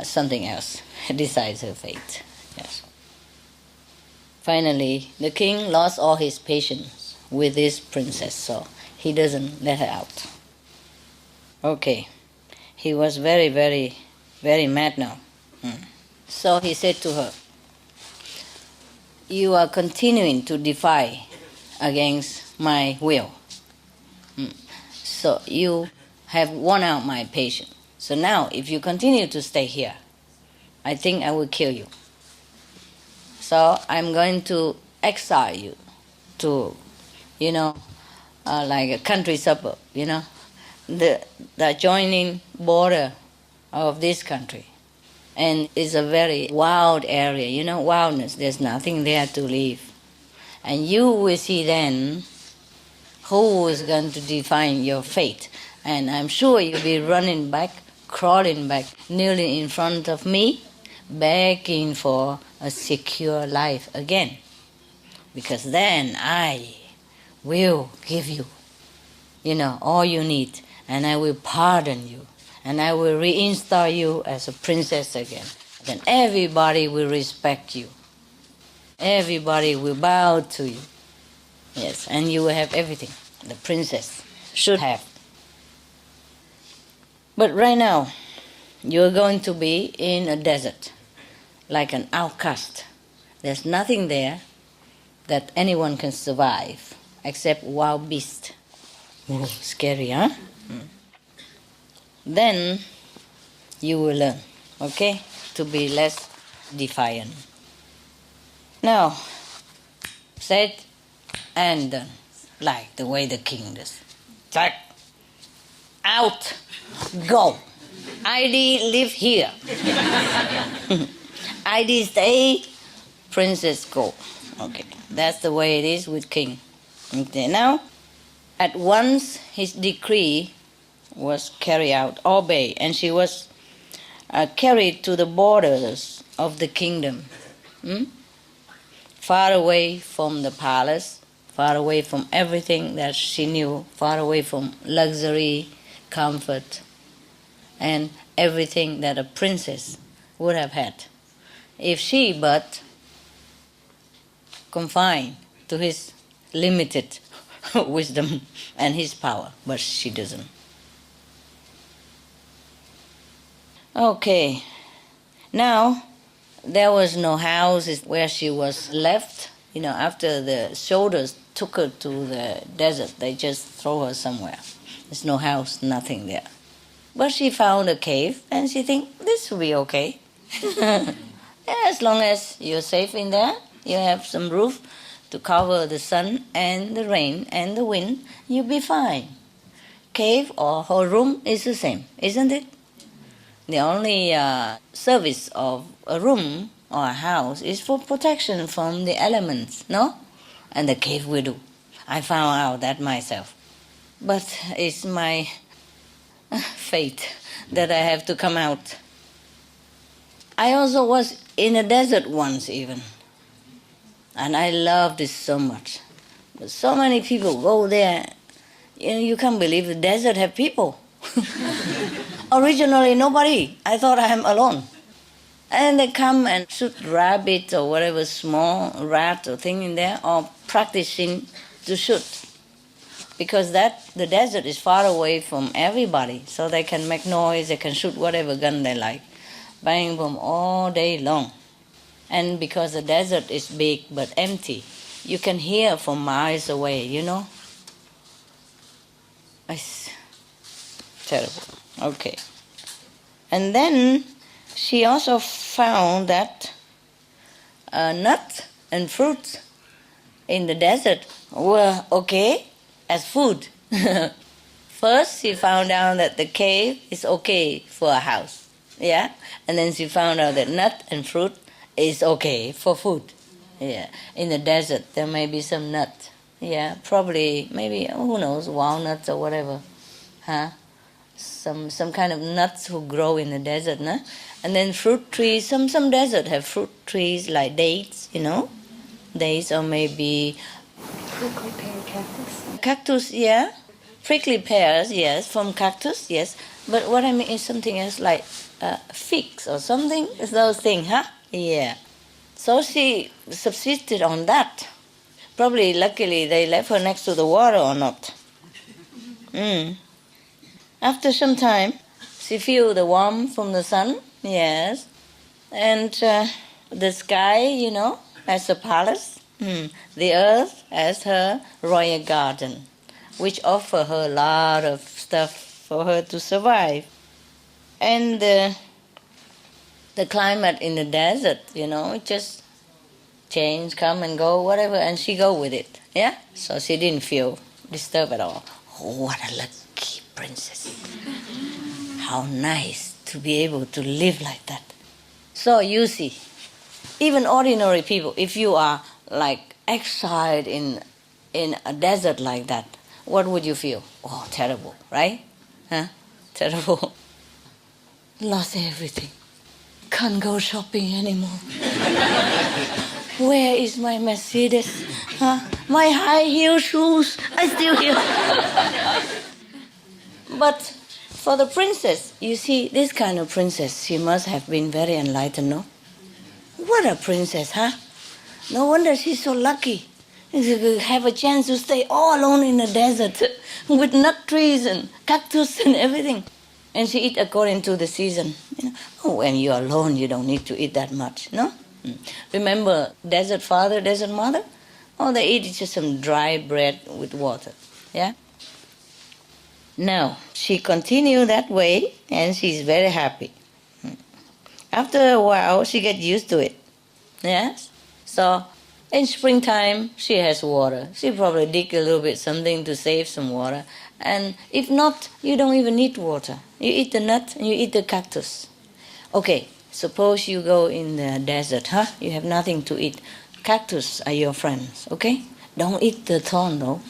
something else decides her fate. Yes. Finally, the king lost all his patience with this princess, so he doesn't let her out. Okay, he was very, very, very mad now. So he said to her, "You are continuing to defy against my will. So you have worn out my patience. So now, if you continue to stay here, I think I will kill you. So I'm going to exile you to, like a country suburb, the adjoining border of this country. And it's a very wild area, wildness. There's nothing there to live. And you will see then who is going to define your fate. And I'm sure you'll be running back, crawling back, kneeling in front of me, begging for a secure life again. Because then I will give you, all you need, and I will pardon you, and I will reinstall you as a princess again. Then everybody will respect you. Everybody will bow to you. Yes, and you will have everything the princess should have. But right now, you're going to be in a desert, like an outcast. There's nothing there that anyone can survive except wild beasts. Whoa, scary, huh? Then you will learn, okay, to be less defiant. Now, said and done, like the way the king does. Like, out, go. ID live here. ID stay, princess go. Okay, that's the way it is with king. Okay, now, at once his decree was carried out, obeyed, and she was carried to the borders of the kingdom, far away from the palace, far away from everything that she knew, far away from luxury, comfort, and everything that a princess would have had if she but confined to his limited wisdom and his power, but she doesn't. Okay, now there was no house where she was left. After the soldiers took her to the desert, they just throw her somewhere. There's no house, nothing there. But she found a cave, and she think this will be okay. As long as you're safe in there, you have some roof to cover the sun and the rain and the wind, you'll be fine. Cave or her room is the same, isn't it? The only service of a room or a house is for protection from the elements, no? And the cave will do. I found out that myself. But it's my fate that I have to come out I also was in a desert once even. And I loved it so much. But so many people go there. You can't believe the desert have people. Originally, nobody. I thought I'm alone. And they come and shoot rabbit or whatever small rat or thing in there, or practicing to shoot. Because the desert is far away from everybody, so they can make noise, they can shoot whatever gun they like. Bang, boom, all day long. And because the desert is big but empty, you can hear from miles away, you know? It's terrible. Okay. And then she also found that nuts and fruits in the desert were okay as food. First, she found out that the cave is okay for a house, yeah? And then she found out that nut and fruit is okay for food, yeah? In the desert, there may be some nut, yeah? Probably, maybe, who knows, walnuts or whatever, huh? Some kind of nuts who grow in the desert, no? And then fruit trees, some desert have fruit trees like dates, you know? Dates or maybe... Prickly pear cactus. Cactus, yeah. Prickly pears, yes, from cactus, yes. But what I mean is something else like figs or something, it's those things, huh? Yeah. So she subsisted on that. Probably, luckily, they left her next to the water or not. After some time, she feel the warmth from the sun, yes. And the sky, you know, as a palace. The earth as her royal garden, which offer her a lot of stuff for her to survive. And the climate in the desert, you know, it just change, come and go, whatever, and she go with it, yeah? So she didn't feel disturbed at all. Oh, what a lucky princess. How nice to be able to live like that. So you see, even ordinary people, if you are like exiled in a desert like that, what would you feel? Oh, terrible, right? Huh? Terrible. Lost everything. Can't go shopping anymore. Where is my Mercedes? Huh? My high heel shoes, I still here. But for the princess, you see, this kind of princess, she must have been very enlightened, no? What a princess, huh? No wonder she's so lucky. She have a chance to stay all alone in the desert with nut trees and cactus and everything. And she eat according to the season. You know? Oh, when you're alone, you don't need to eat that much, no? Remember desert father, desert mother? Oh, they eat just some dry bread with water, yeah? Now, she continued that way, and she's very happy. After a while, she gets used to it, yes? So, in springtime, she has water. She probably dig a little bit something to save some water. And if not, you don't even need water. You eat the nut and you eat the cactus. Okay, suppose you go in the desert, huh? You have nothing to eat. Cactus are your friends, okay? Don't eat the thorn, though.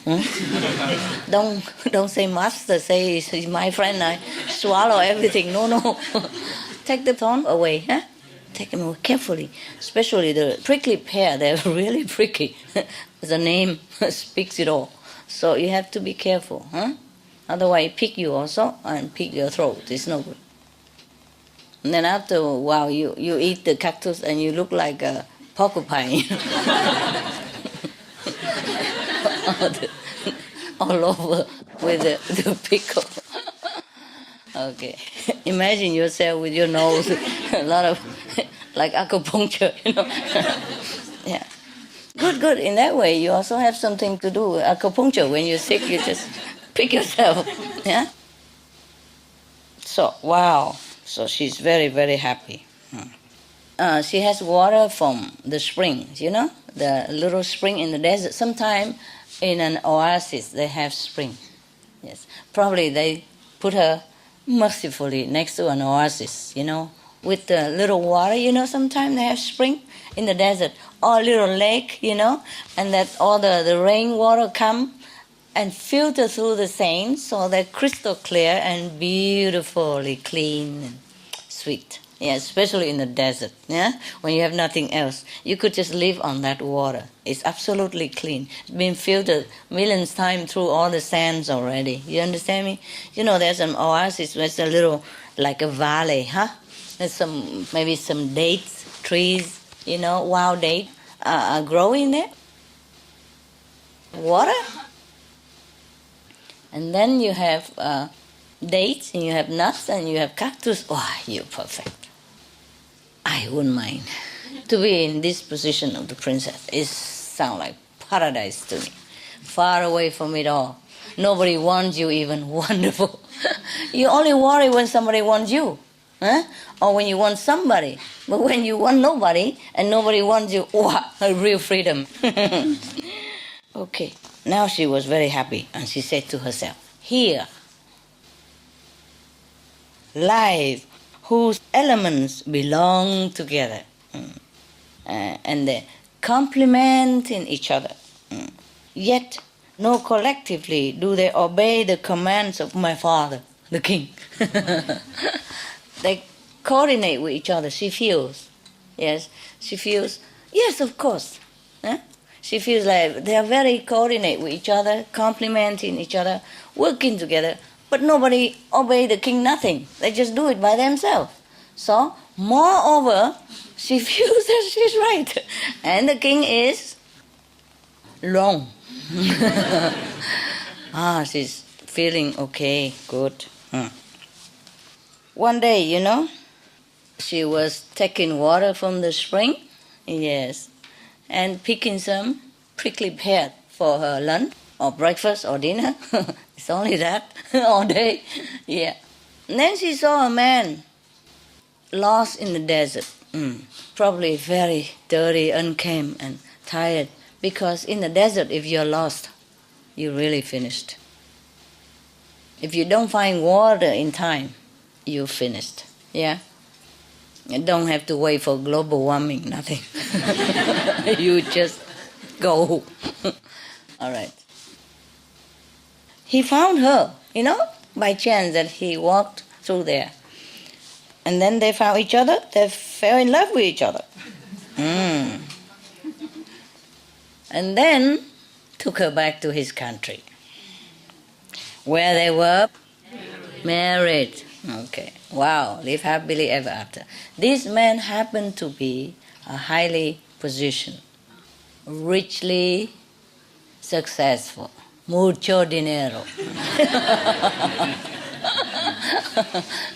Don't say master, say he's my friend, I swallow everything. No. Take the thorn away, huh? Take them away carefully. Especially the prickly pear, they're really pricky. The name speaks it all. So you have to be careful, huh? Otherwise, it pick you also and pick your throat. It's no good. And then after a while, you eat the cactus and you look like a porcupine. All over with the pickle. Okay. Imagine yourself with your nose, a lot of, like acupuncture, you know. Yeah. Good. In that way, you also have something to do with acupuncture. When you're sick, you just pick yourself. Yeah? So, wow. So she's very, very happy. She has water from the springs, you know? The little spring in the desert. Sometimes in an oasis, they have spring. Yes. Probably they put her mercifully next to an oasis, you know, with the little water, you know, sometimes they have spring in the desert, or a little lake, you know, and that all the rainwater come and filter through the sand, so they're crystal clear and beautifully clean and sweet. Yeah, especially in the desert, yeah, when you have nothing else. You could just live on that water. It's absolutely clean. It's been filtered millions of times through all the sands already. You understand me? You know, there's an oasis, there's a little, like a valley, huh? There's maybe some dates, trees, you know, wild dates are growing there. Water. And then you have dates, and you have nuts, and you have cactus. Oh, you're perfect. I wouldn't mind to be in this position of the princess. It sounds like paradise to me. Far away from it all. Nobody wants you even. Wonderful. You only worry when somebody wants you. Huh? Or when you want somebody. But when you want nobody and nobody wants you, wow, a real freedom. Okay. Now she was very happy, and she said to herself, here, life whose elements belong together, and they complement in each other. Yet, no collectively do they obey the commands of my father, the king. They coordinate with each other, she feels. Yes, she feels, yes, of course. Huh? She feels like they are very coordinate with each other, complementing each other, working together. But nobody obey the king, nothing. They just do it by themselves. So, moreover, she feels that she's right. And the king is wrong. She's feeling okay, good. One day, you know, she was taking water from the spring, yes, and picking some prickly pear for her lunch or breakfast or dinner. It's only that all day. Yeah. And then she saw a man lost in the desert, probably very dirty, unkempt, and tired. Because in the desert, if you're lost, you're really finished. If you don't find water in time, you're finished. Yeah? You don't have to wait for global warming, nothing. You just go. All right. He found her, you know, by chance that he walked through there. And then they found each other. They fell in love with each other. And then took her back to his country, where they were married. Okay. Wow. Live happily ever after. This man happened to be a highly positioned, richly successful, mucho dinero.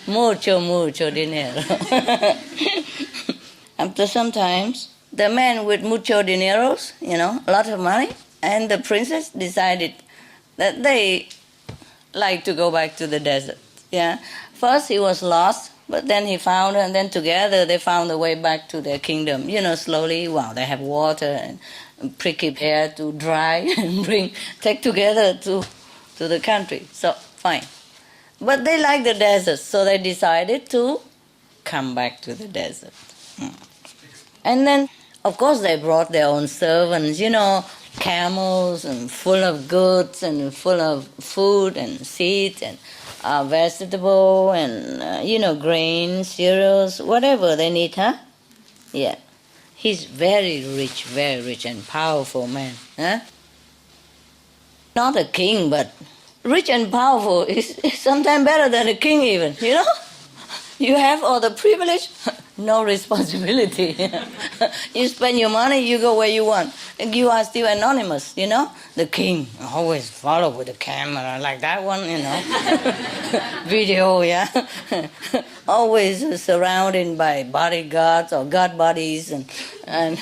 mucho dinero. After some times, the man with mucho dineros, you know, a lot of money, and the princess decided that they like to go back to the desert. Yeah. First he was lost, but then he found her, and then together they found a way back to their kingdom. You know, slowly, wow, they have water and prickly pear to dry and take together to the country. So, fine. But they like the desert, so they decided to come back to the desert. And then, of course, they brought their own servants, you know, camels, and full of goods, and full of food, and seeds, and vegetable, and, you know, grains, cereals, whatever they need, huh? Yeah. He's very rich and powerful man, huh? Not a king, but rich and powerful is sometimes better than a king even, you know? You have all the privilege, no responsibility. You spend your money, you go where you want. And you are still anonymous, you know? The king always follow with the camera, like that one, you know? Video, yeah? Always surrounded by bodyguards or guard bodies, and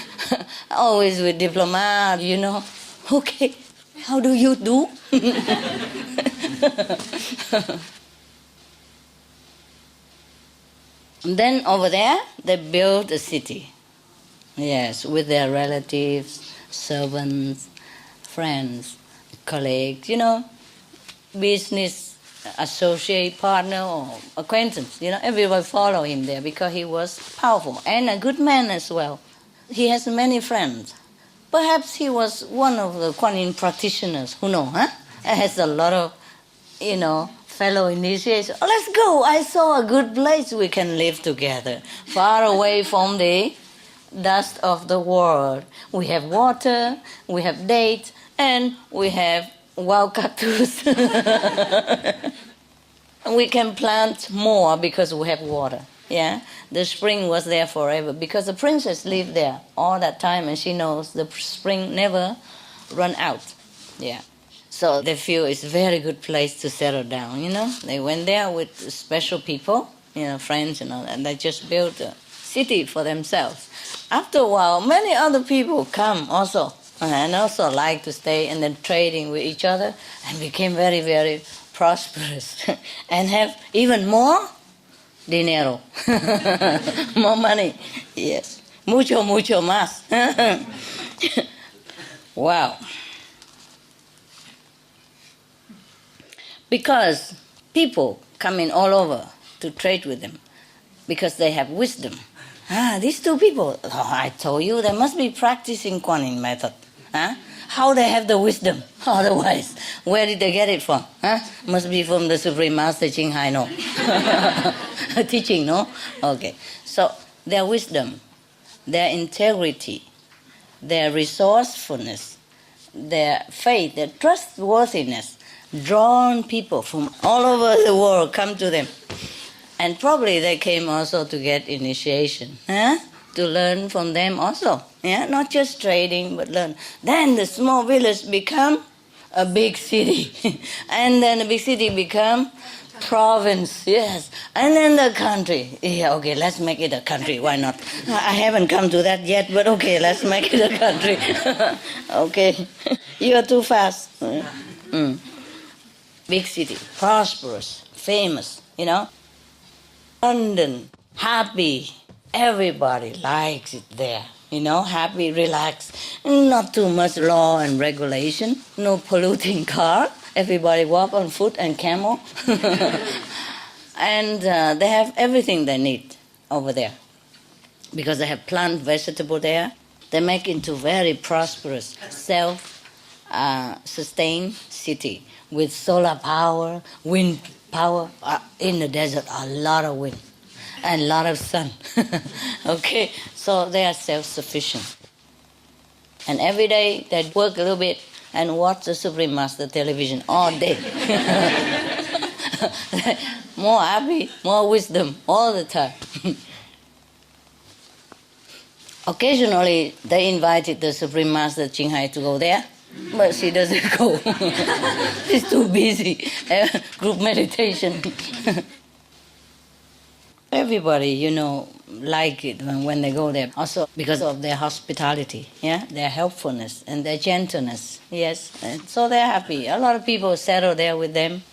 always with diplomat, you know? Okay, how do you do? And then over there, they built a city. Yes, with their relatives, servants, friends, colleagues, you know, business associate, partner, or acquaintance. You know, everybody follow him there because he was powerful and a good man as well. He has many friends. Perhaps he was one of the Kuan Yin practitioners, who know, huh? Has a lot of, you know, fellow initiates, "Oh, let's go. I saw a good place we can live together, far away from the dust of the world. We have water, we have dates, and we have wild cactus. And we can plant more because we have water. Yeah, the spring was there forever because the princess lived there all that time, and she knows the spring never run out. Yeah, so they feel it's a very good place to settle down. They went there with special people, friends and all, and they just built a city for themselves. After a while, many other people come also, and also like to stay and then trading with each other, and became very, very prosperous and have even more dinero, more money. Yes, mucho, mucho más. Wow. Because people come in all over to trade with them because they have wisdom. These two people, I told you, they must be practicing Kuan Yin method. How they have the wisdom? Otherwise, where did they get it from? Must be from the Supreme Master Ching Hai, no? Teaching, no? Okay. So their wisdom, their integrity, their resourcefulness, their faith, their trustworthiness, drawn people from all over the world come to them. And probably they came also to get initiation, to learn from them also. Yeah, not just trading, but learn. Then the small village become a big city. And then the big city become province, yes. And then the country. Yeah, okay, let's make it a country. Why not? I haven't come to that yet, but okay, let's make it a country. Okay, you're too fast. Big city, prosperous, famous, London, happy. Everybody likes it there. Happy, relaxed. Not too much law and regulation. No polluting car. Everybody walk on foot and camel. And they have everything they need over there. Because they have plant, vegetable there. They make into very prosperous, self-sustained city with solar power, wind power. In the desert, a lot of wind. And a lot of sun. Okay, so they are self-sufficient. And every day they work a little bit and watch the Supreme Master television all day. More happy, more wisdom all the time. Occasionally they invited the Supreme Master Ching Hai to go there, but she doesn't go. She's too busy. Group meditation. Everybody, like it when they go there. Also because of their hospitality, their helpfulness and their gentleness, yes. And so they're happy. A lot of people settle there with them,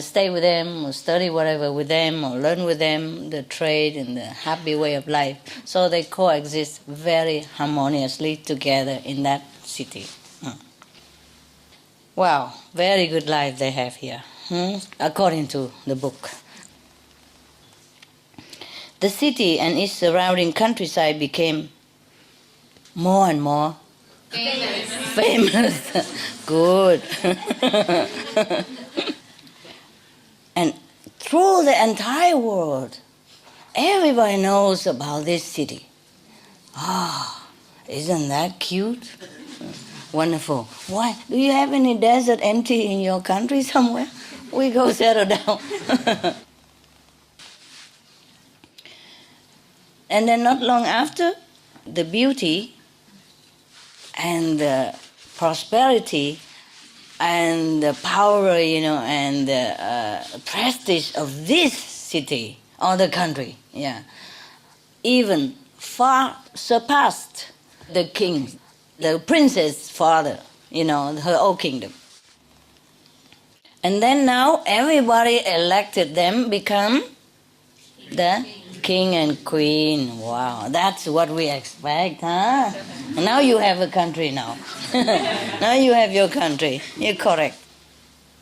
stay with them, or study whatever with them, or learn with them the trade and the happy way of life. So they coexist very harmoniously together in that city. Wow, very good life they have here, according to the book. The city and its surrounding countryside became more and more famous. Good. And through the entire world, everybody knows about this city. Isn't that cute? Wonderful. Why? Do you have any desert empty in your country somewhere? We go settle down. And then not long after, the beauty and the prosperity and the power, and the prestige of this city or the country, even far surpassed the king, the princess' father, her old kingdom. And then now everybody elected them become the king and queen. Wow, that's what we expect, huh? Now you have a country now. Now you have your country. You're correct.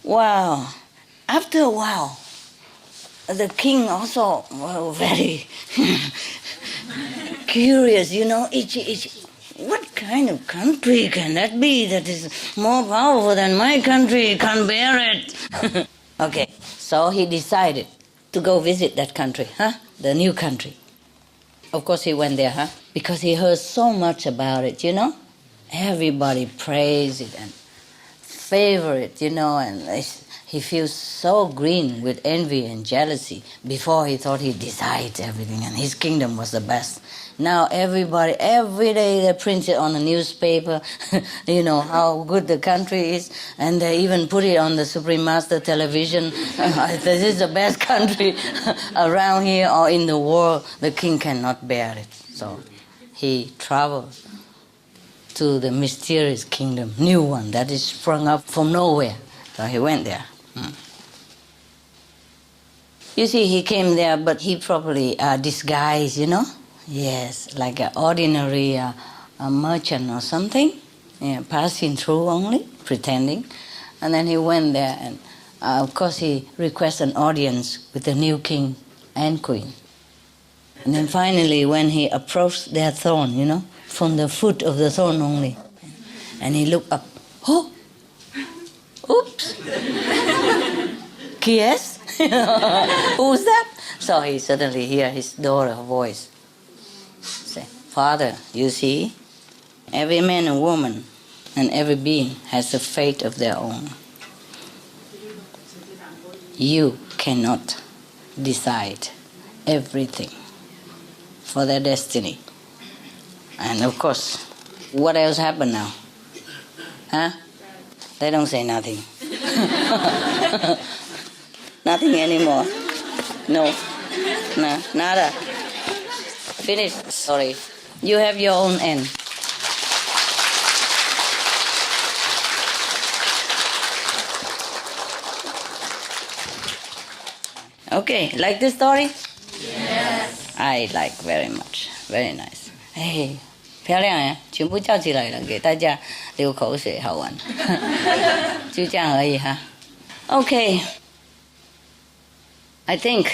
Wow. After a while, the king also very curious, what kind of country can that be that is more powerful than my country? Can't bear it. Okay, So he decided to go visit that country, the new country. Of course he went there, because he heard so much about it, Everybody praised it and favor it, and he feels so green with envy and jealousy. Before he thought he decides everything and his kingdom was the best. Now everybody, every day they print it on the newspaper, how good the country is, and they even put it on the Supreme Master television. This is the best country around here or in the world. The king cannot bear it. So he traveled to the mysterious kingdom, new one that is sprung up from nowhere. So he went there. You see, he came there, but he probably disguised, Yes, like an ordinary a merchant or something, passing through only, pretending. And then he went there, and of course he requested an audience with the new king and queen. And then finally, when he approached their throne, from the foot of the throne only, and he looked up, oh, oops, yes, who's that? So he suddenly heard his daughter's voice. Say, Father, you see, every man and woman and every being has a fate of their own. You cannot decide everything for their destiny. And of course, what else happened now? They don't say nothing. Nothing anymore. No, nada. Finished. Sorry. You have your own end. Okay, like this story? Yes. I like very much. Very nice. Hey, 漂亮呀，全部叫起来了，给大家流口水，好玩。就这样而已哈。Okay. I think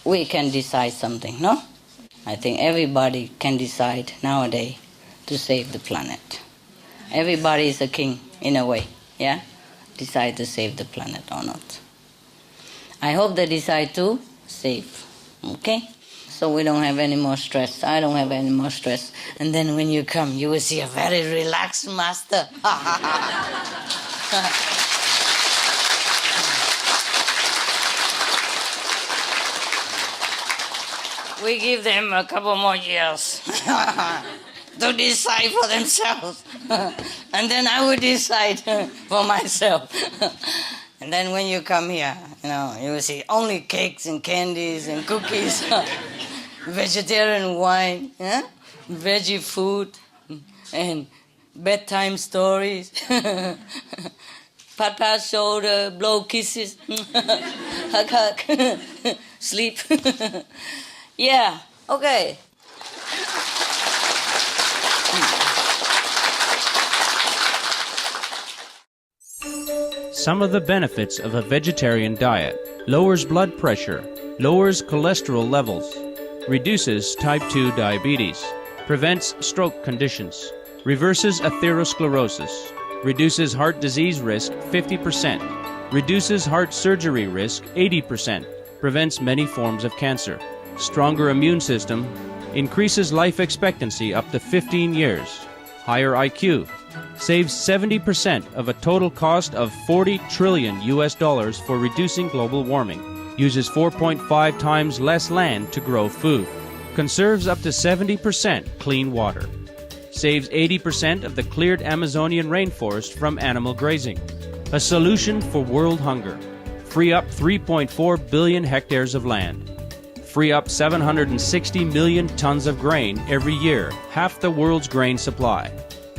we can decide something, no? I think everybody can decide nowadays to save the planet. Everybody is a king in a way, yeah? Decide to save the planet or not. I hope they decide to save, okay? So we don't have any more stress. I don't have any more stress. And then when you come, you will see a very relaxed master. We give them a couple more years to decide for themselves. And then I will decide for myself. And then when you come here, you will see only cakes and candies and cookies, vegetarian wine, veggie food, and bedtime stories, pat shoulder, blow kisses, hug, sleep. Yeah, okay. Some of the benefits of a vegetarian diet: lowers blood pressure, lowers cholesterol levels, reduces type 2 diabetes, prevents stroke conditions, reverses atherosclerosis, reduces heart disease risk 50%, reduces heart surgery risk 80%, prevents many forms of cancer, stronger immune system, increases life expectancy up to 15 years, higher IQ, saves 70% of a total cost of $40 trillion for reducing global warming, uses 4.5 times less land to grow food, conserves up to 70% clean water, saves 80% of the cleared Amazonian rainforest from animal grazing, a solution for world hunger, free up 3.4 billion hectares of land, free up 760 million tons of grain every year, half the world's grain supply,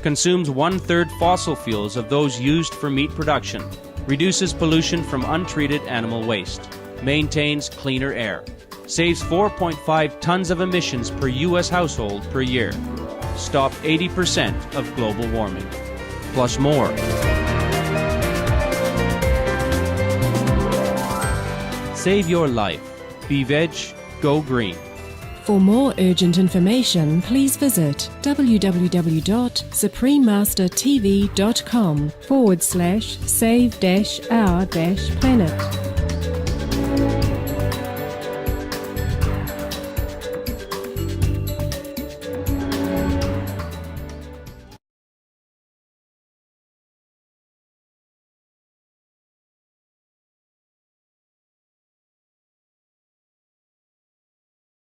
consumes 1/3 fossil fuels of those used for meat production, reduces pollution from untreated animal waste, maintains cleaner air, saves 4.5 tons of emissions per U.S. household per year, stop 80% of global warming, plus more. Save your life. Be veg, go green. For more urgent information, please visit www.suprememastertv.com/save-our-planet.